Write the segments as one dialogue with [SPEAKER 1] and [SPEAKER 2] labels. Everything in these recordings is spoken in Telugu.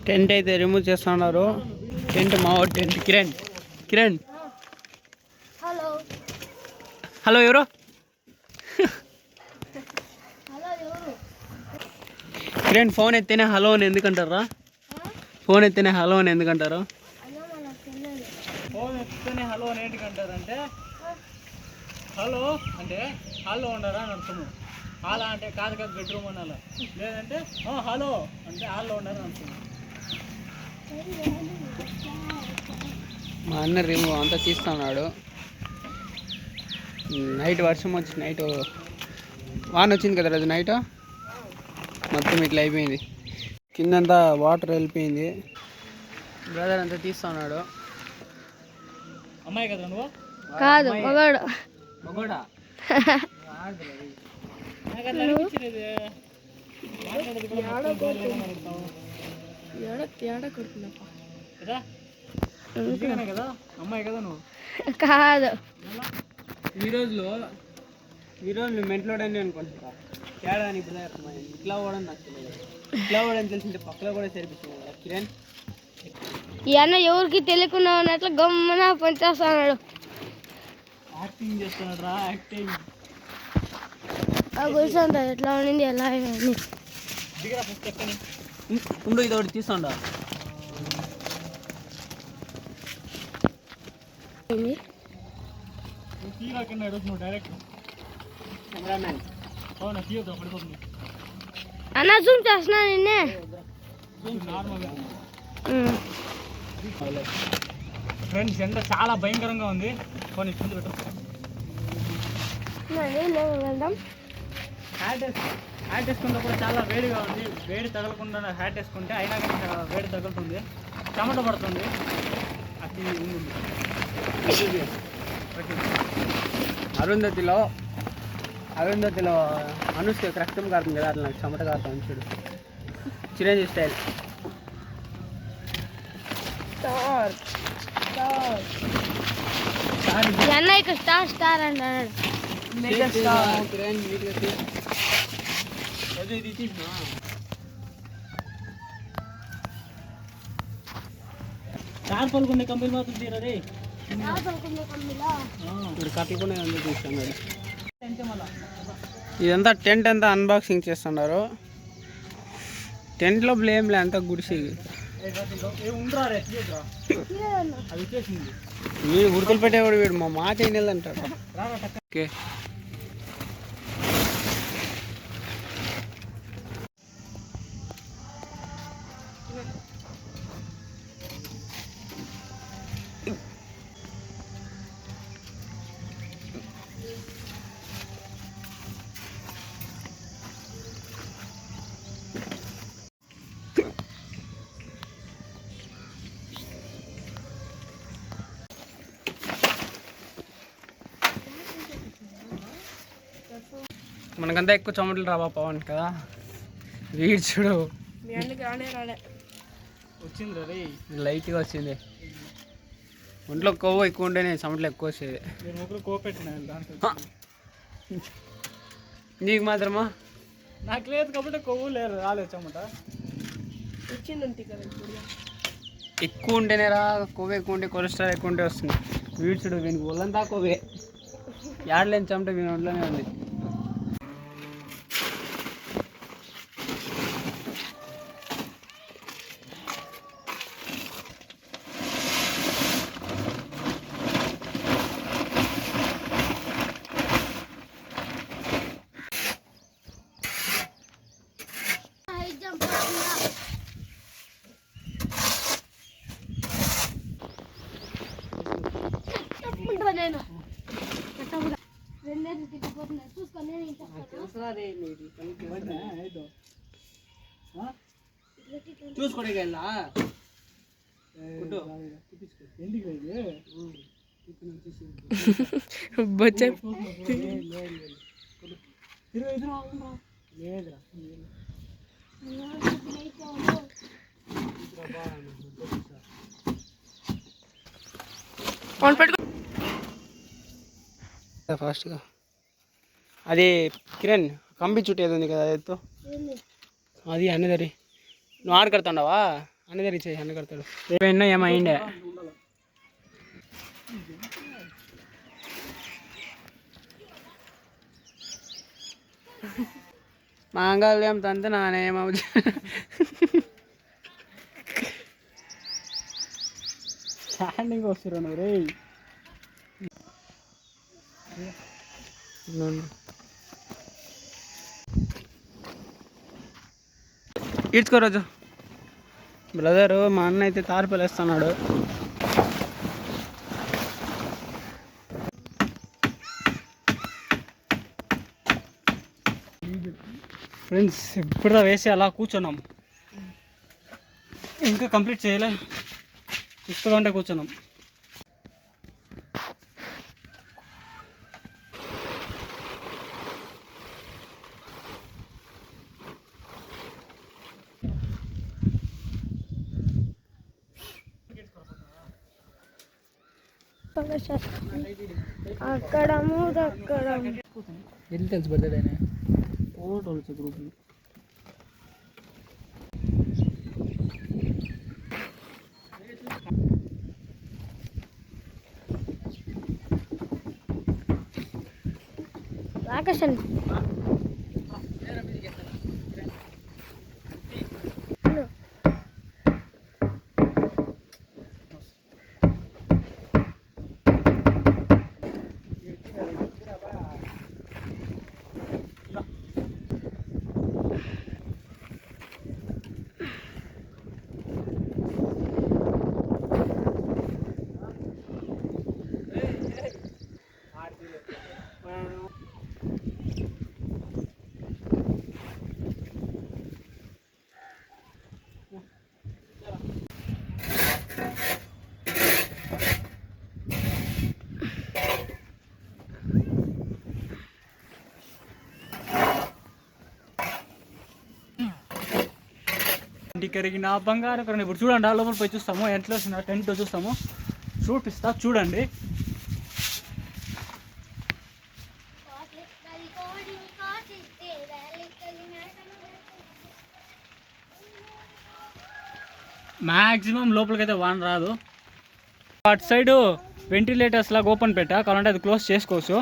[SPEAKER 1] టెంట్ అయితే రిమూవ్ చేస్తున్నారు. టెంట్ మా tent. Kiran Kiran
[SPEAKER 2] hello
[SPEAKER 1] hello ఎవరు? కిరణ్ ఫోన్ ఎత్తేనే హలో అని ఎందుకంటారా? ఫోన్ ఎత్తేనే హలో అని ఎందుకంటారు? ఫోన్ ఎత్తేనే హలో అని ఏంటికంటారంటే హలో అంటే హాల్లో ఉండరా అని అర్థము. హాలా అంటే కాదు కాదు బెడ్రూమ్ అనాల, లేదంటే హలో అంటే హాల్లో ఉండరా అర్థము. మా అన్న రిమూవ్ అంతా తీస్తున్నాడు. నైట్ వర్షం వచ్చి నైట్ వాన వచ్చింది కదా రోజు నైట్ మొత్తం ఇట్లా అయిపోయింది. కిందంతా వాటర్ వెళ్ళిపోయింది. బ్రదర్ అంతా తీస్తున్నాడు. అమ్మాయి కదా నువ్వు?
[SPEAKER 2] కాదు మగాడు.
[SPEAKER 1] మగోడా? కదా అమ్మాయి కదా నువ్వు?
[SPEAKER 2] కాదు.
[SPEAKER 1] ఈ రోజులు మెంట్లోడని అనుకుంటున్నా. తేడా అని ఇప్పుడు అర్థమైంది. ఇట్లా పోవడం నాకు తెలియదు. ఇట్లా పోవడం తెలిసింటే పక్కలో కూడా చేర్పిస్తున్నాడు కదా కిరణ్.
[SPEAKER 2] ఈ అన్న ఎవరికి తెలియకుండా ఉన్నట్లు గమ్మన పనిచేస్తున్నాడు.
[SPEAKER 1] యాక్టింగ్ చేస్తున్నాడు రా, యాక్టింగ్.
[SPEAKER 2] గురిసంత ఎట్లా ఉండింది ఎలా అయింది
[SPEAKER 1] ఉండు, ఇది ఒకటి తీసుకోండా.
[SPEAKER 2] అన్న జూమ్ చేస్తున్నా నిన్నే.
[SPEAKER 1] ఫ్రెండ్స్ ఎండ చాలా భయంకరంగా ఉంది. కొన్ని కింద పెట్టు.
[SPEAKER 2] వెళ్దాం.
[SPEAKER 1] హ్యాట్ వేసుకుంటే కూడా చాలా వేడిగా ఉంది. వేడి తగలకుండా హ్యాట్ వేసుకుంటే అయినా కానీ వేడి తగులుతుంది, చెమట పడుతుంది. అది అరుంధతిలో అనుష్క రక్తం కారుతుంది కదా, అట్లా నాకు చెమట కారుతుంది. చూడు చిరంజీవి స్టైల్.
[SPEAKER 2] అన్నయ్యకు స్టార్ స్టార్ అంటాడు.
[SPEAKER 1] పలుకుండే కంపెనీ మాత్రం తీరే కట్టుకునే చూస్తున్నాడు. ఇదంతా టెంట్ అంతా అన్బాక్సింగ్ చేస్తున్నారు. టెంట్లో బ్లేమ్లే అంతా గుడిసి వీడు గుర్తులు పెట్టేవాడు. వీడు మా మాట ఏం అంటాడు. ఓకే మనకంతా ఎక్కువ చెమటలు రావా పవన్ కదా. వీడు చూడు వచ్చింది రే, లైట్గా వచ్చింది. ఒంట్లో కొవ్వు ఎక్కువ ఉంటేనే చెమటలు ఎక్కువ వచ్చేది. నీకు మాత్రమా? నాకు లేదు కాబట్టి కొవ్వు లేదు, రాలేదు చెమట. ఎక్కువ ఉంటేనే రా, కొవ్వు ఎక్కువ ఉంటే కొలెస్ట్రాల్ ఎక్కువ ఉంటే వస్తుంది. వీడు చూడు వీనికి ఒళ్ళంతా కొవ్వే, ఏడలేని చెమట వీని ఒంట్లోనే ఉంది. చూసుకోండి ఫాస్ట్గా. అది కిరణ్ కంపి చుట్టూ ఏది ఉంది కదా, ఎత్తు అది అన్నదరి. నువ్వు ఆడ కడుతున్నావా?
[SPEAKER 3] అన్న తెరిచే అన్న కడతాడు ఏమైనా ఏమైండే మాంగళ్యం తంతే నానేమవు
[SPEAKER 1] స్టాండింగ్ వస్తున్నా రే
[SPEAKER 3] ఈడ్చుకో రోజు బ్రదరు మా అన్న అయితే తారిపలేస్తున్నాడు
[SPEAKER 1] ఫ్రెండ్స్ ఇప్పుడు వేసి అలా కూర్చున్నాం ఇంకా కంప్లీట్ చేయలే చూస్తూ కూర్చున్నాం
[SPEAKER 2] అక్కడ అక్కడ
[SPEAKER 3] ఎన్ని తెలుసు బర్త్డే
[SPEAKER 1] ఫోటోలు గ్రూప్లో
[SPEAKER 2] ఆకాశం
[SPEAKER 1] ఇంటికి కరిగిన బంగారు కరిగిన ఇప్పుడు చూడండి ఆ లోపల పోయి చూస్తాము ఎట్లా వస్తున్నా టెంట్ చూస్తాము చూపిస్తా చూడండి మ్యాక్సిమం లోపలికైతే వాన రాదు అటు సైడు వెంటిలేటర్స్ లాగా ఓపెన్ పెట్టా కావాలంటే అది క్లోజ్ చేసుకోవచ్చు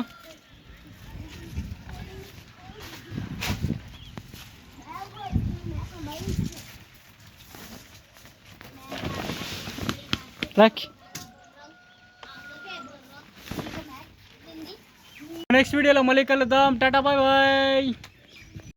[SPEAKER 1] నెక్స్ట్ వీడియోలో మళ్ళీ కలుద్దాం టాటా బాయ్ బాయ్